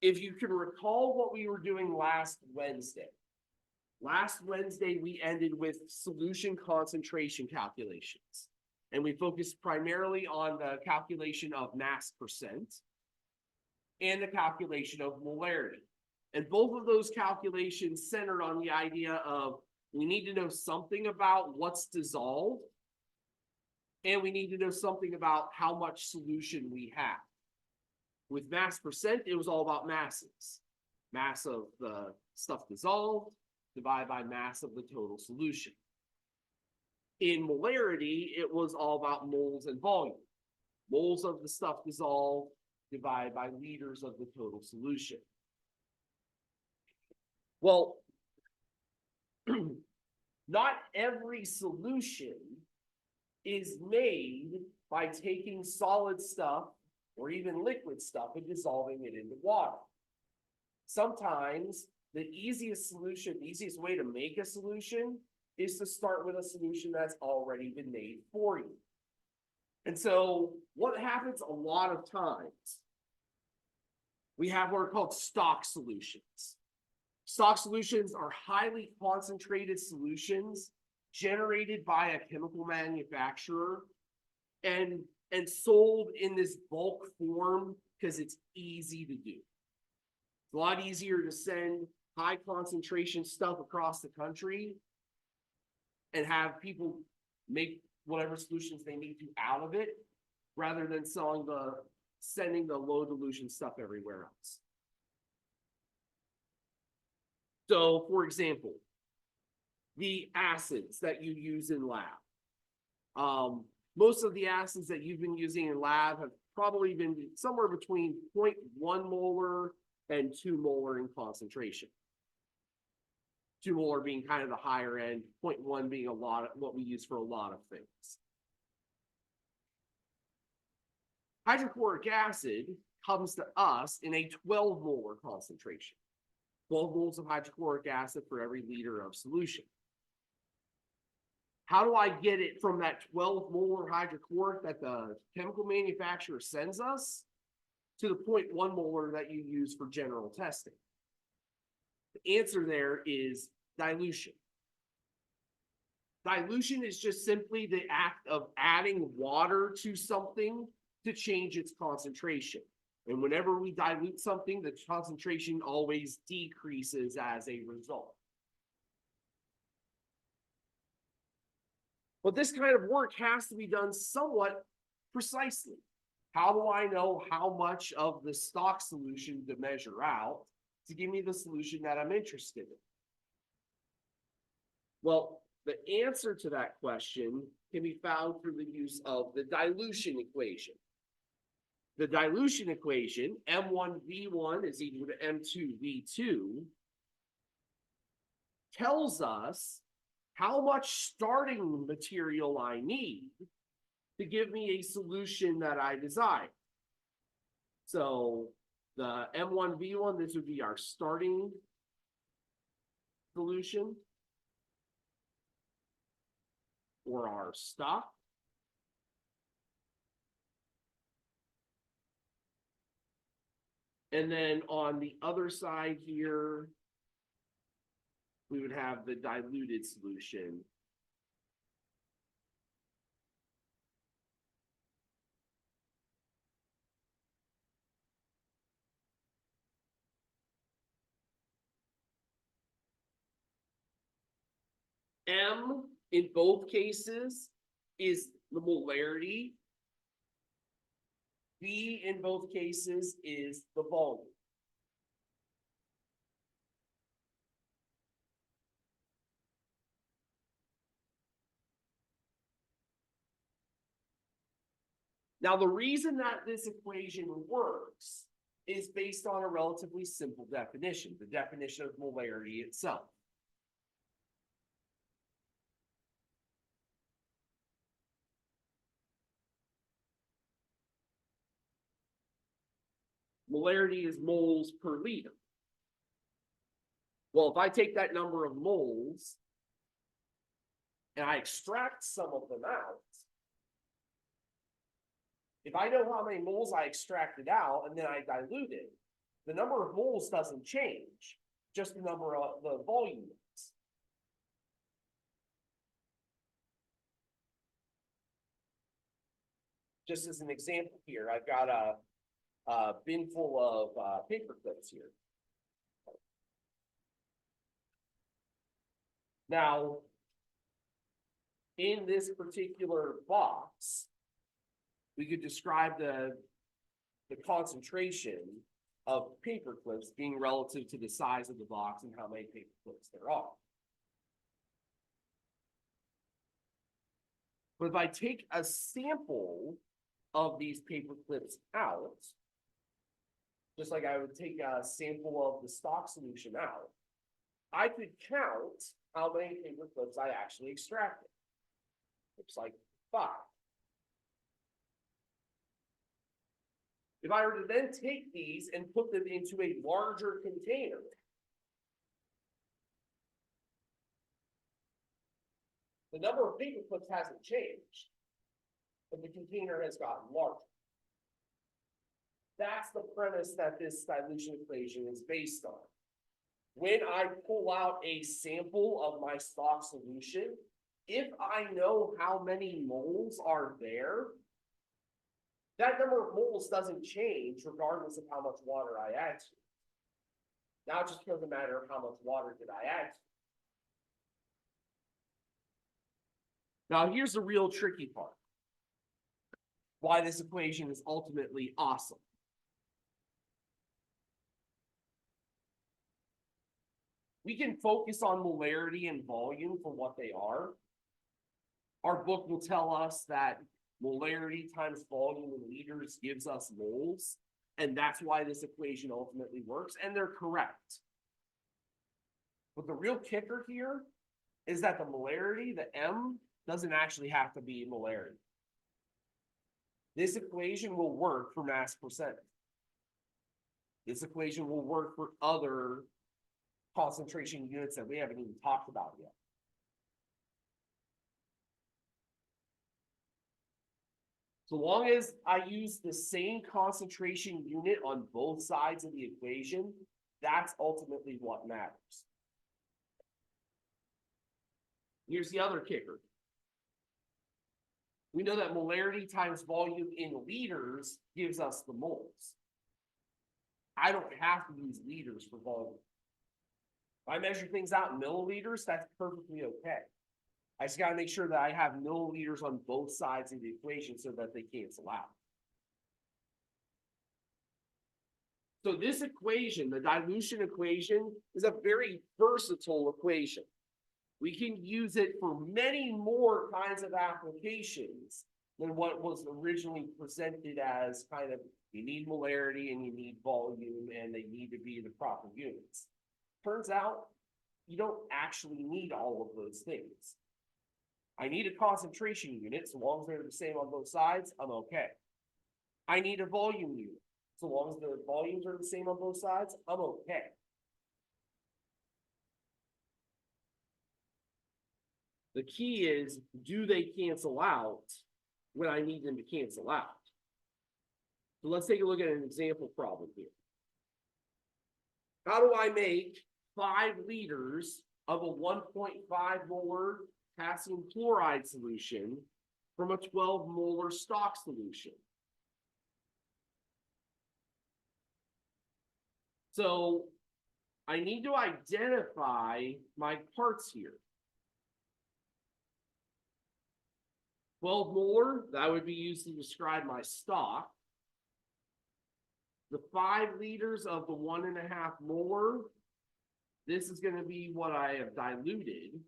if you can recall what we were doing last Wednesday we ended with solution concentration calculations. And we focused primarily on the calculation of mass percent and the calculation of molarity. And both of those calculations centered on the idea of we need to know something about what's dissolved, and we need to know something about how much solution we have. With mass percent, it was all about masses. Mass of the stuff dissolved divided by mass of the total solution. In molarity, it was all about moles and volume. Moles of the stuff dissolved divided by liters of the total solution. Well, not every solution is made by taking solid stuff or even liquid stuff and dissolving it into water. Sometimes the easiest solution, the easiest way to make a solution is to start with a solution that's already been made for you. And so what happens a lot of times, we have what are called stock solutions. Stock solutions are highly concentrated solutions generated by a chemical manufacturer and sold in this bulk form because it's easy to do. It's a lot easier to send high concentration stuff across the country and have people make whatever solutions they need to out of it, rather than sending the low dilution stuff everywhere else. So, for example, the acids that you use in lab. Most of the acids that you've been using in lab have probably been somewhere between 0.1 molar and 2 molar in concentration. 2 molar being kind of the higher end, 0.1 being a lot of what we use for a lot of things. Hydrochloric acid comes to us in a 12 molar concentration. 12 moles of hydrochloric acid for every liter of solution. How do I get it from that 12 molar hydrochloric that the chemical manufacturer sends us to the 0.1 molar that you use for general testing? The answer there is dilution. Dilution is just simply the act of adding water to something to change its concentration. And whenever we dilute something, the concentration always decreases as a result. But this kind of work has to be done somewhat precisely. How do I know how much of the stock solution to measure out to give me the solution that I'm interested in? Well, the answer to that question can be found through the use of the dilution equation. The dilution equation, M1V1 is equal to M2V2, tells us how much starting material I need to give me a solution that I desire. So the M1V1, this would be our starting solution or our stock. And then on the other side here, we would have the diluted solution. M in both cases is the molarity. V in both cases is the volume. Now, the reason that this equation works is based on a relatively simple definition, the definition of molarity itself. Molarity is moles per liter. Well, if I take that number of moles and I extract some of them out, if I know how many moles I extracted out and then I dilute it, the number of moles doesn't change, just the number of the volume does. Just as an example here, I've got a bin full of paper clips here. Now, in this particular box, we could describe the concentration of paper clips being relative to the size of the box and how many paper clips there are. But if I take a sample of these paper clips out, just like I would take a sample of the stock solution out, I could count how many paper clips I actually extracted. Looks like 5. If I were to then take these and put them into a larger container, the number of paper clips hasn't changed, but the container has gotten larger. That's the premise that this dilution equation is based on. When I pull out a sample of my stock solution, if I know how many moles are there, that number of moles doesn't change regardless of how much water I add to it. Now it just becomes a matter of how much water did I add to it. Now here's the real tricky part. Why this equation is ultimately awesome. We can focus on molarity and volume for what they are. Our book will tell us that molarity times volume in liters gives us moles, and that's why this equation ultimately works, and they're correct. But the real kicker here is that the molarity, the M, doesn't actually have to be molarity. This equation will work for mass percentage. This equation will work for other concentration units that we haven't even talked about yet. So long as I use the same concentration unit on both sides of the equation, that's ultimately what matters. Here's the other kicker. We know that molarity times volume in liters gives us the moles. I don't have to use liters for volume. If I measure things out in milliliters, that's perfectly okay. I just got to make sure that I have milliliters on both sides of the equation so that they cancel out. So this equation, the dilution equation, is a very versatile equation. We can use it for many more kinds of applications than what was originally presented as kind of, you need molarity and you need volume and they need to be the proper units. Turns out, you don't actually need all of those things. I need a concentration unit, so long as they're the same on both sides, I'm okay. I need a volume unit, so long as the volumes are the same on both sides, I'm okay. The key is, do they cancel out when I need them to cancel out? So let's take a look at an example problem here. How do I make 5 liters of a 1.5 molar potassium chloride solution from a 12 molar stock solution? So I need to identify my parts here. 12 molar, that would be used to describe my stock. The 5 liters of the 1.5 molar, this is going to be what I have diluted.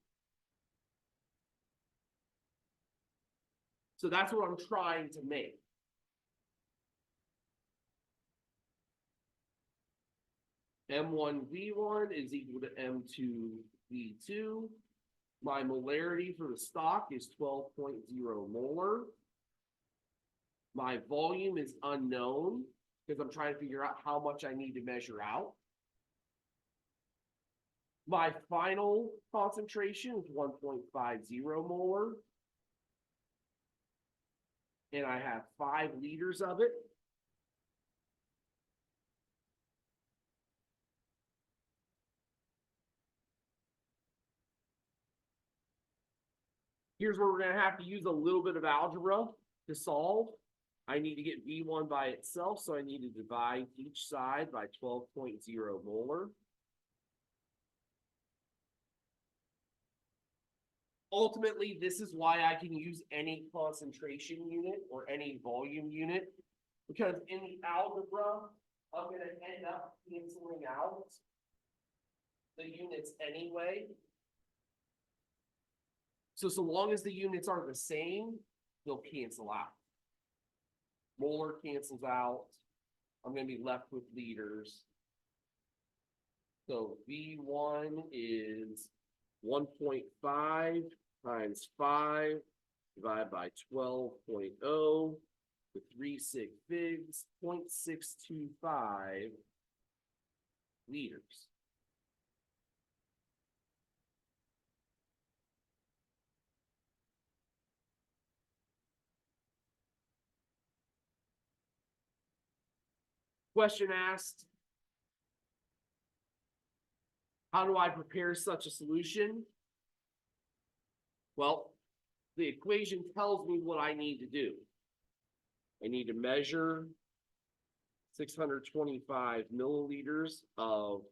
So that's what I'm trying to make. M1V1 is equal to M2V2. My molarity for the stock is 12.0 molar. My volume is unknown because I'm trying to figure out how much I need to measure out. My final concentration is 1.50 molar. And I have 5 liters of it. Here's where we're going to have to use a little bit of algebra to solve. I need to get V1 by itself, so I need to divide each side by 12.0 molar. Ultimately, this is why I can use any concentration unit or any volume unit, because in the algebra, I'm going to end up canceling out the units anyway. So long as the units are the same, they'll cancel out. Molar cancels out. I'm going to be left with liters. So V1 is 1.5 times 5 divided by 12.0 to 3 sig figs, 0.625 liters. Question asked, how do I prepare such a solution? Well, the equation tells me what I need to do. I need to measure 625 milliliters of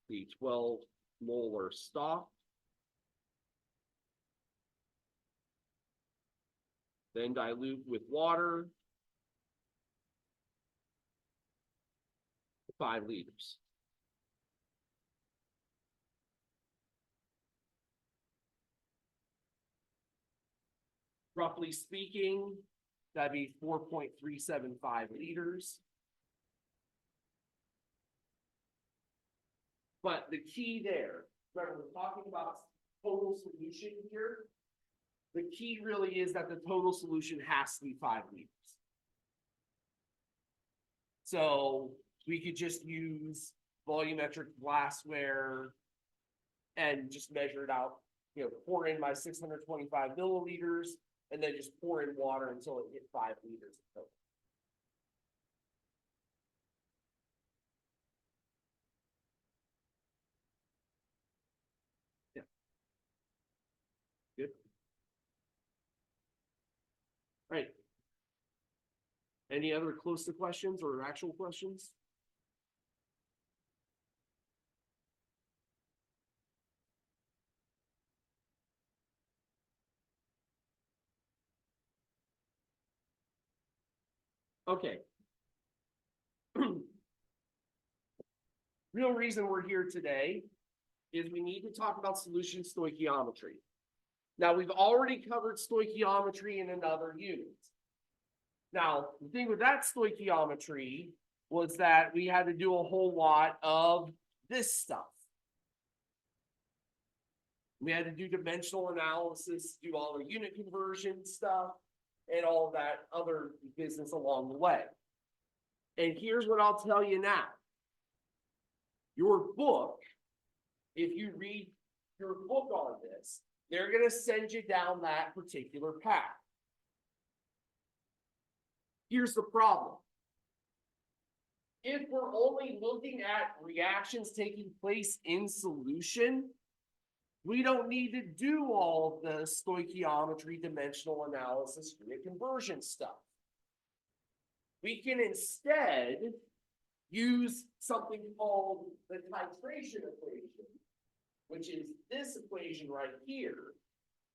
the 12 molar stock. Then dilute with water 5 liters. Roughly speaking, that'd be 4.375 liters. But the key there, remember we're talking about total solution here. The key really is that the total solution has to be 5 liters. So we could just use volumetric glassware and just measure it out, pour in my 625 milliliters and then just pour in water until it hit 5 liters of total. Yeah. Good. All right. Any other close to questions or actual questions? Okay. Real reason we're here today is we need to talk about solution stoichiometry. Now, we've already covered stoichiometry in another unit. Now, the thing with that stoichiometry was that we had to do a whole lot of this stuff. We had to do dimensional analysis, do all the unit conversion stuff, and all of that other business along the way. And here's what I'll tell you now. Your book, if you read your book on this, they're going to send you down that particular path. Here's the problem. If we're only looking at reactions taking place in solution, we don't need to do all the stoichiometry, dimensional analysis, unit conversion stuff. We can instead use something called the titration equation, which is this equation right here.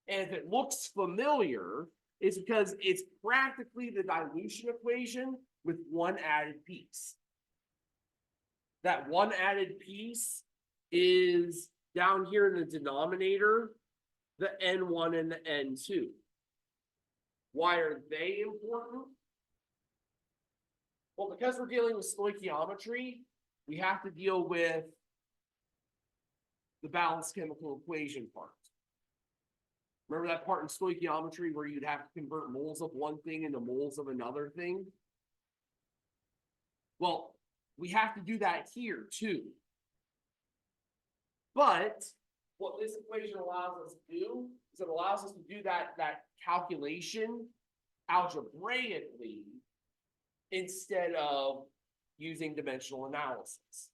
And if it looks familiar, it's because it's practically the dilution equation with one added piece. That one added piece is down here in the denominator, the N1 and the N2. Why are they important? Well, because we're dealing with stoichiometry, we have to deal with the balanced chemical equation part. Remember that part in stoichiometry where you'd have to convert moles of one thing into moles of another thing? Well, we have to do that here too. But what this equation allows us to do is it allows us to do that calculation algebraically instead of using dimensional analysis.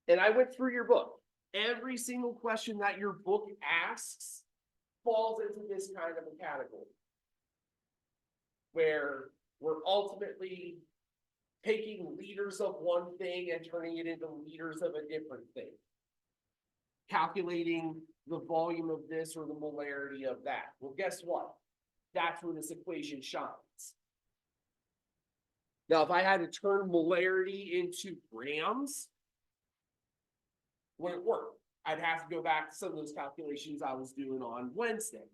And I went through your book. every single question that your book asks falls into this kind of a category, where we're ultimately taking liters of one thing and turning it into liters of a different thing. Calculating the volume of this or the molarity of that. Well, guess what? That's where this equation shines. Now, if I had to turn molarity into grams, would it work? I'd have to go back to some of those calculations I was doing on Wednesday,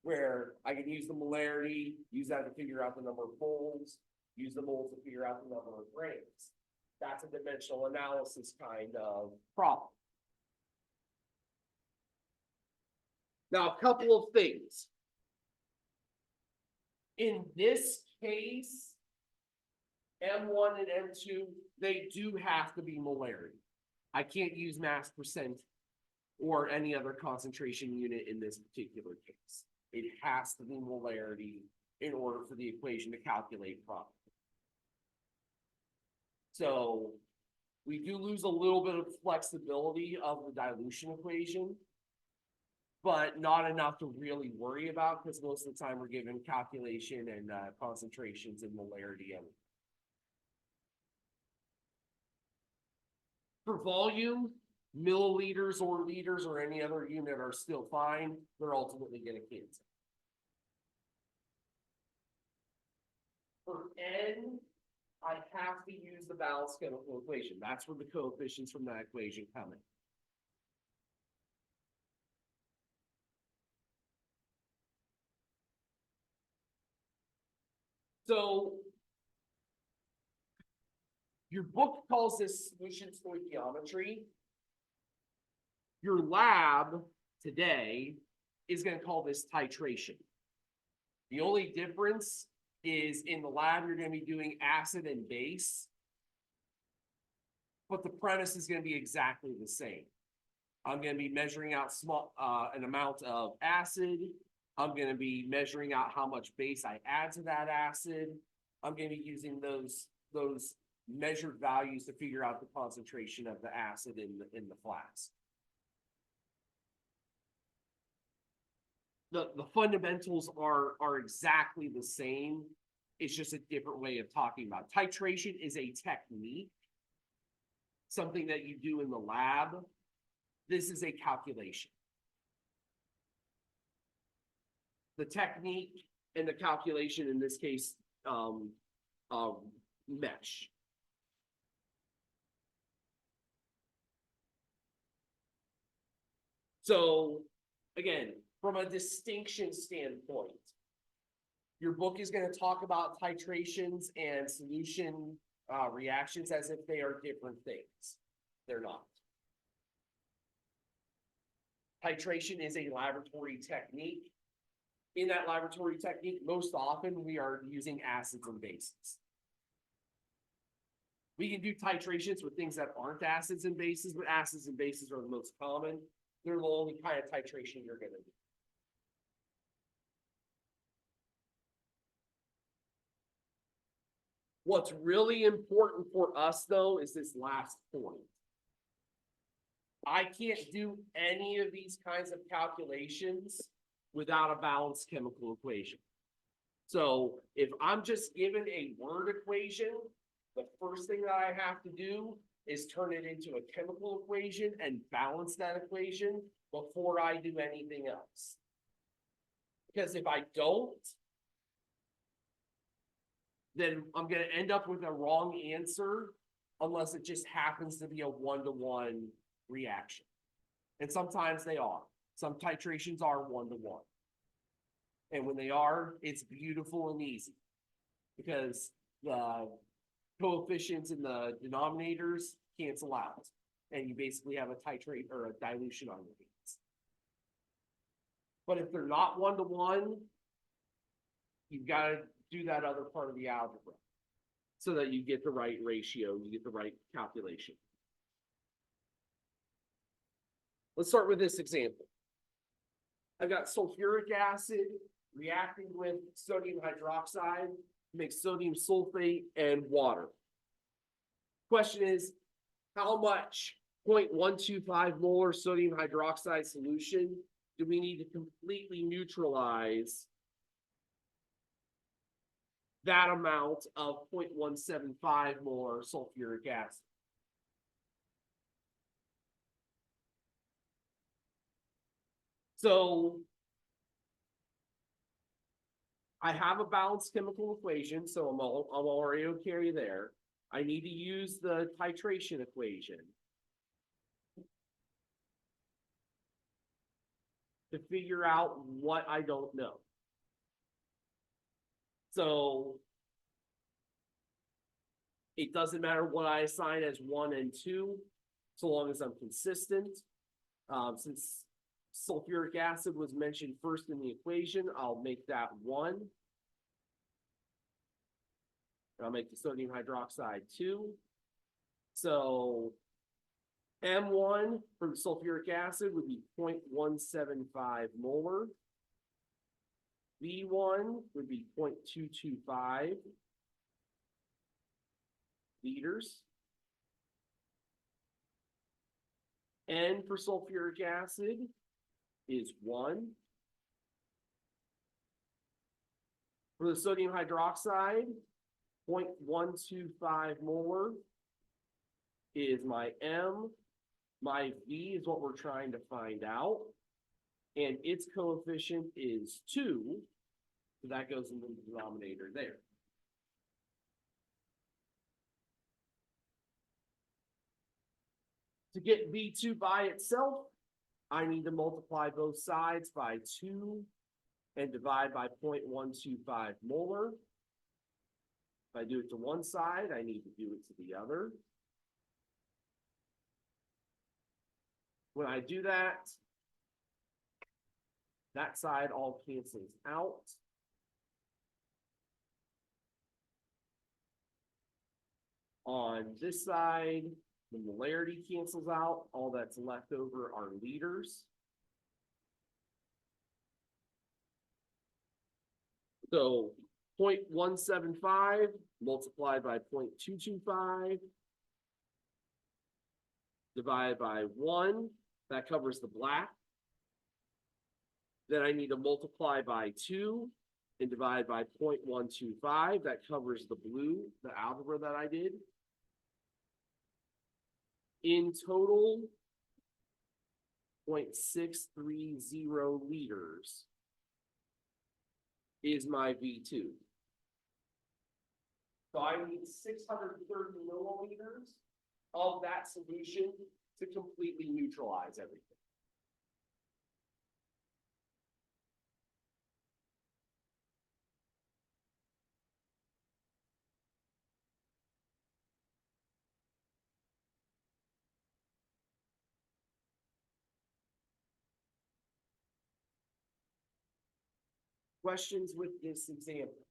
where I could use the molarity, use that to figure out the number of moles, use the moles to figure out the number of grams. That's a dimensional analysis kind of problem. Now, a couple of things. In this case, M1 and M2, they do have to be molarity. I can't use mass percent or any other concentration unit in this particular case. It has to be molarity in order for the equation to calculate properly. So we do lose a little bit of flexibility of the dilution equation, but not enough to really worry about, because most of the time we're given calculation and concentrations and molarity. For volume, milliliters or liters or any other unit are still fine. They're ultimately going to cancel. For N, I have to use the balanced chemical equation. That's where the coefficients from that equation come in. So your book calls this solution stoichiometry. Your lab today is going to call this titration. The only difference is in the lab, you're going to be doing acid and base, but the premise is going to be exactly the same. I'm going to be measuring out an amount of acid. I'm going to be measuring out how much base I add to that acid. I'm going to be using those measured values to figure out the concentration of the acid in the flask. The fundamentals are exactly the same. It's just a different way of talking about it. Titration is a technique, something that you do in the lab. This is a calculation. The technique and the calculation in this case mesh. So again, from a distinction standpoint, your book is going to talk about titrations and solution reactions as if they are different things. They're not. Titration is a laboratory technique. In that laboratory technique, most often we are using acids and bases. We can do titrations with things that aren't acids and bases, but acids and bases are the most common. They're the only kind of titration you're going to do. What's really important for us, though, is this last point. I can't do any of these kinds of calculations without a balanced chemical equation. So if I'm just given a word equation, the first thing that I have to do is turn it into a chemical equation and balance that equation before I do anything else. Because if I don't, then I'm going to end up with a wrong answer unless it just happens to be a one-to-one reaction. And sometimes they are. Some titrations are one-to-one. And when they are, it's beautiful and easy because the coefficients in the denominators cancel out. And you basically have a titrate or a dilution on your hands. But if they're not one-to-one, you've got to do that other part of the algebra so that you get the right ratio, you get the right calculation. Let's start with this example. I've got sulfuric acid reacting with sodium hydroxide, makes sodium sulfate and water. Question is, how much 0.125 molar sodium hydroxide solution, do we need to completely neutralize that amount of 0.175 molar sulfuric acid? So I have a balanced chemical equation, so I'm already okay there. I need to use the titration equation to figure out what I don't know. So it doesn't matter what I assign as 1 and 2, so long as I'm consistent. Since sulfuric acid was mentioned first in the equation, I'll make that 1. I'll make the sodium hydroxide 2. So M1 for the sulfuric acid would be 0.175 molar. V1 would be 0.225 liters. N for sulfuric acid is 1. For the sodium hydroxide, 0.125 molar is my M. My V is what we're trying to find out. And its coefficient is 2. So that goes into the denominator there. To get V2 by itself, I need to multiply both sides by 2 and divide by 0.125 molar. If I do it to one side, I need to do it to the other. When I do that, that side all cancels out. On this side, the molarity cancels out. All that's left over are liters. So 0.175 multiplied by 0.225 divided by 1. That covers the black. Then I need to multiply by 2 and divide by 0.125. That covers the blue, the algebra that I did. In total, 0.630 liters is my V2. So I need 630 milliliters of that solution to completely neutralize everything. Questions with this example?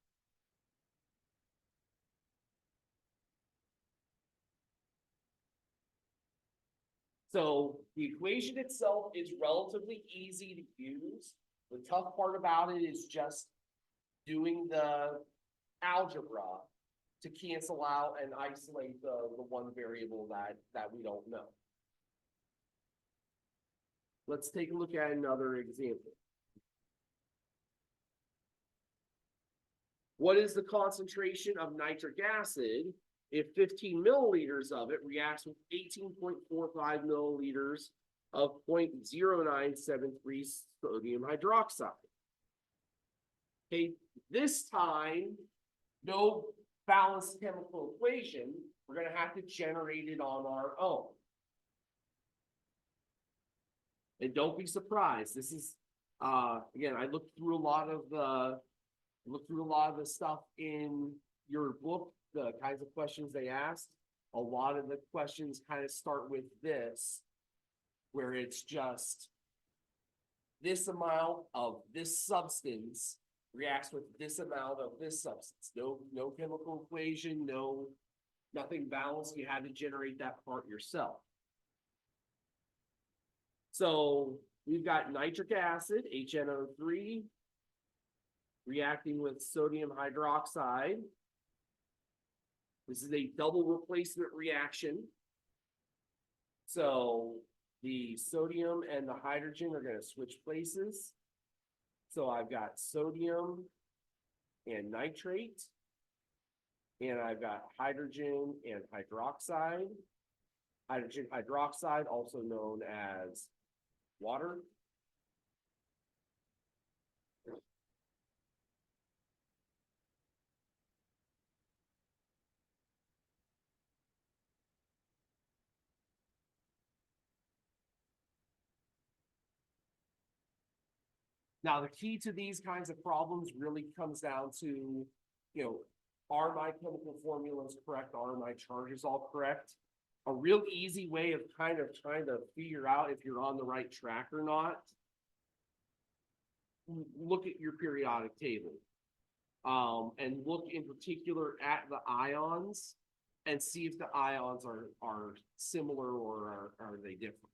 So the equation itself is relatively easy to use. The tough part about it is just doing the algebra to cancel out and isolate the one variable that we don't know. Let's take a look at another example. What is the concentration of nitric acid if 15 milliliters of it reacts with 18.45 milliliters of 0.0973 sodium hydroxide? Okay, this time, no balanced chemical equation. We're going to have to generate it on our own. And don't be surprised. This is, again, I looked through a lot of the stuff in your book, the kinds of questions they asked. A lot of the questions kind of start with this, where it's just this amount of this substance reacts with this amount of this substance. No chemical equation, nothing balanced. You had to generate that part yourself. So we've got nitric acid, HNO3, reacting with sodium hydroxide. This is a double replacement reaction. So the sodium and the hydrogen are going to switch places. So I've got sodium and nitrate, and I've got hydrogen and hydroxide. Hydrogen hydroxide, also known as water. Now, the key to these kinds of problems really comes down to, are my chemical formulas correct? Are my charges all correct? A real easy way of kind of trying to figure out if you're on the right track or not, look at your periodic table. And look in particular at the ions and see if the ions are similar or are they different.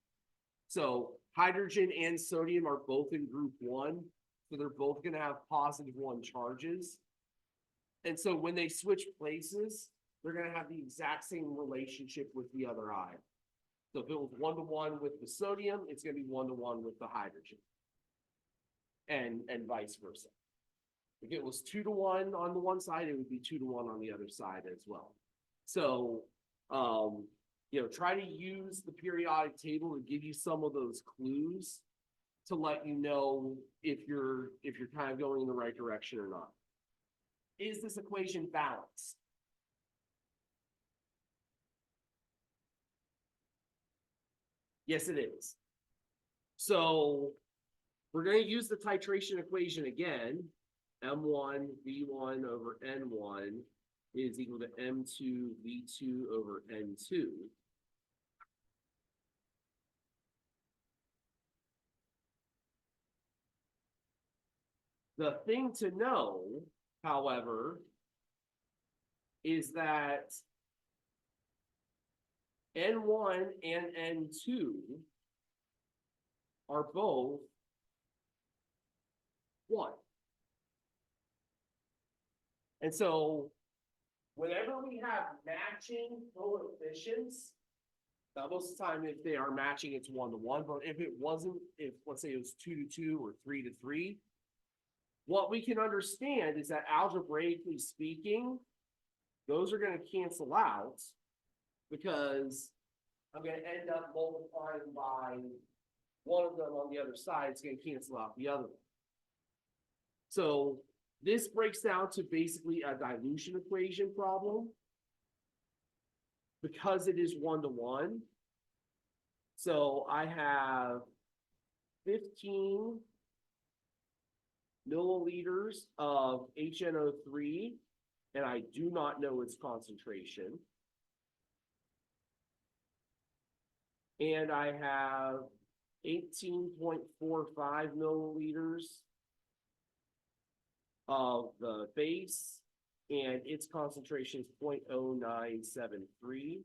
So hydrogen and sodium are both in group 1, so they're both going to have +1 charges. And so when they switch places, they're going to have the exact same relationship with the other ion. So if it was 1-to-1 with the sodium, it's going to be 1-to-1 with the hydrogen, and vice versa. If it was 2-to-1 on the one side, it would be 2-to-1 on the other side as well. So, try to use the periodic table to give you some of those clues to let you know if you're kind of going in the right direction or not. Is this equation balanced? Yes, it is. So we're going to use the titration equation again. M1 V1 over N1 is equal to M2 V2 over N2. The thing to know, however, is that N1 and N2 are both 1. And so whenever we have matching coefficients, now most of the time if they are matching, it's 1-to-1, but if it wasn't, if let's say it was 2-to-2 or 3-to-3, what we can understand is that algebraically speaking, those are going to cancel out because I'm going to end up multiplying by one of them on the other side. It's going to cancel out the other one. So this breaks down to basically a dilution equation problem because it is 1-to-1. So I have 15 milliliters of HNO3, and I do not know its concentration. And I have 18.45 milliliters of the base, and its concentration is 0.0973.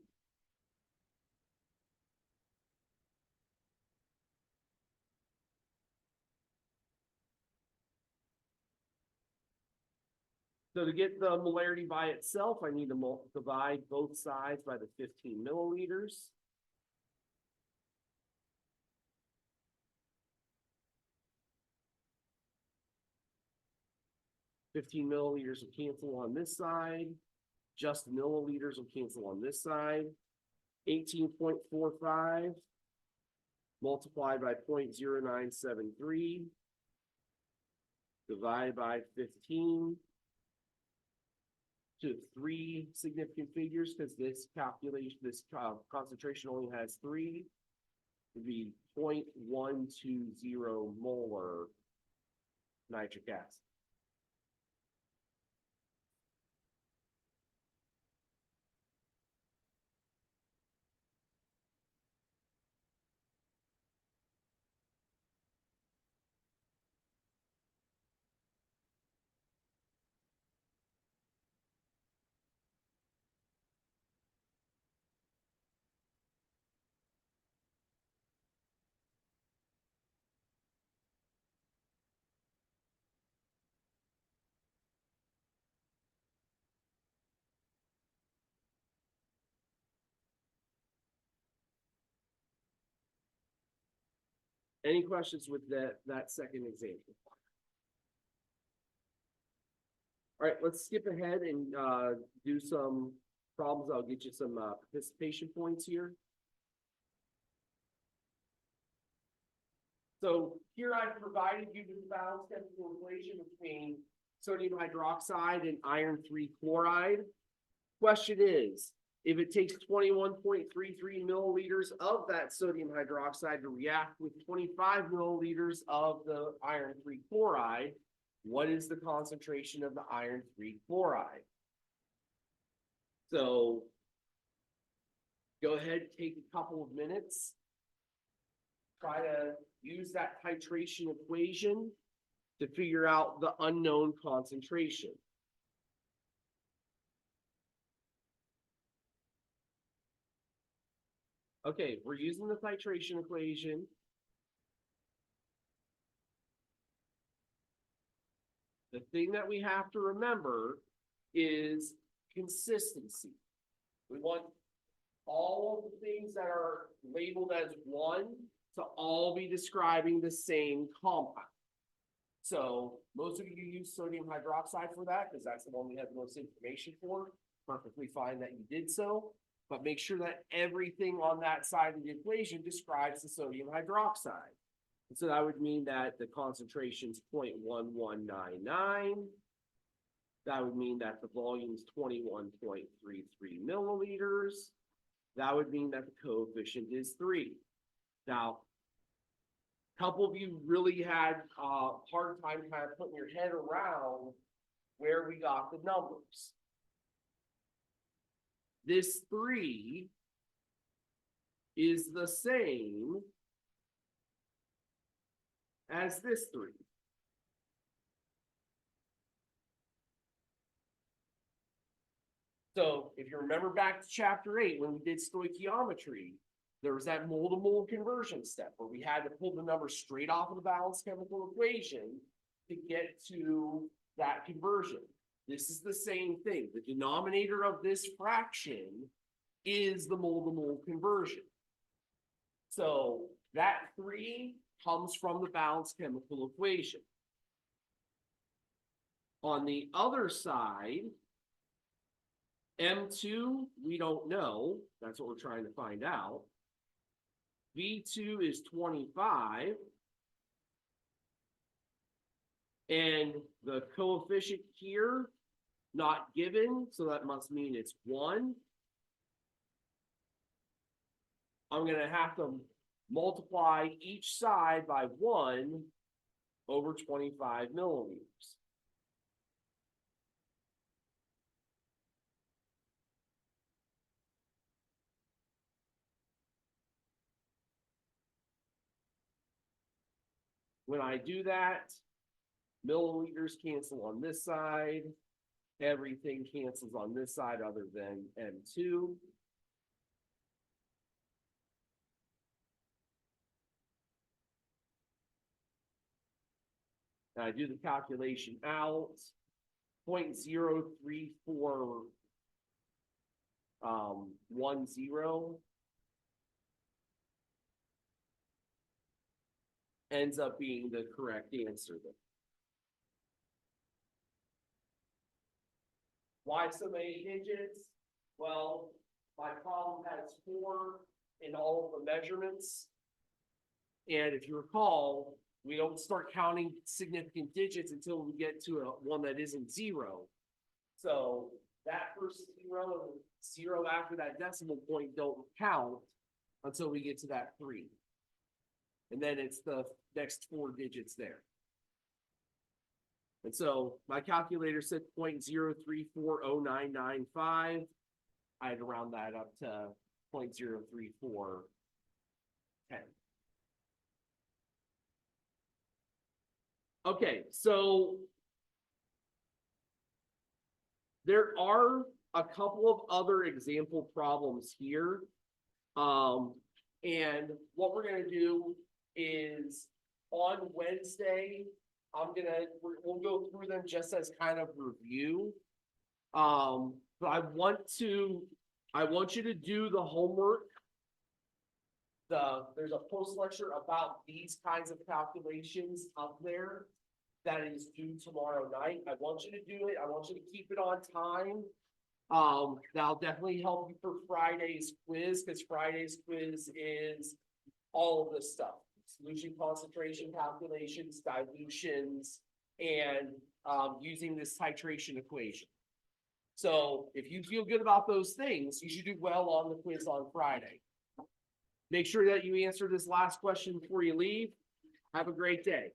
So to get the molarity by itself, I need to divide both sides by the 15 milliliters. $15 milliliters will cancel on this side. Just milliliters will cancel on this side. 18.45 multiplied by 0.0973 divided by 15 to 3 significant figures, because this calculation, this concentration only has 3, would be 0.120 molar nitric acid. Any questions with that second example? All right, let's skip ahead and do some problems. I'll get you some participation points here. So here I've provided you the balanced chemical equation between sodium hydroxide and iron 3 chloride. Question is, if it takes 21.33 milliliters of that sodium hydroxide to react with 25 milliliters of the iron 3 chloride, what is the concentration of the iron 3 chloride? So go ahead, take a couple of minutes. Try to use that titration equation to figure out the unknown concentration. Okay, we're using the titration equation. The thing that we have to remember is consistency. We want all of the things that are labeled as 1 to all be describing the same compound. So most of you use sodium hydroxide for that because that's the one we have the most information for. Perfectly fine that you did so, but make sure that everything on that side of the equation describes the sodium hydroxide. And so that would mean that the concentration is 0.1199. That would mean that the volume is 21.33 milliliters. That would mean that the coefficient is 3. Now, a couple of you really had a hard time kind of putting your head around where we got the numbers. This 3 is the same as this 3. So if you remember back to chapter 8, when we did stoichiometry, there was that mole-to-mole conversion step where we had to pull the number straight off of the balanced chemical equation to get to that conversion. This is the same thing. The denominator of this fraction is the mole-to-mole conversion. So that 3 comes from the balanced chemical equation. On the other side, M2, we don't know. That's what we're trying to find out. V2 is 25. And the coefficient here, not given, so that must mean it's 1. I'm going to have to multiply each side by 1 over 25 milliliters. When I do that, milliliters cancel on this side. Everything cancels on this side other than M2. And I do the calculation out. 0.03410 ends up being the correct answer then. Why so many digits? Well, my problem has 4 in all of the measurements. And if you recall, we don't start counting significant digits until we get to one that isn't 0. So that first 0 and 0 after that decimal point don't count until we get to that 3. And then it's the next 4 digits there. And so my calculator said 0.0340995. I had to round that up to 0.03410. Okay, so there are a couple of other example problems here. And what we're going to do is on Wednesday, we'll go through them just as kind of review. But I want you to do the homework there's a post lecture about these kinds of calculations up there that is due tomorrow night. I want you to do it. I want you to keep it on time. That'll definitely help you for Friday's quiz, because Friday's quiz is all of this stuff. Solution concentration calculations, dilutions, and using this titration equation. So if you feel good about those things, you should do well on the quiz on Friday. Make sure that you answer this last question before you leave. Have a great day.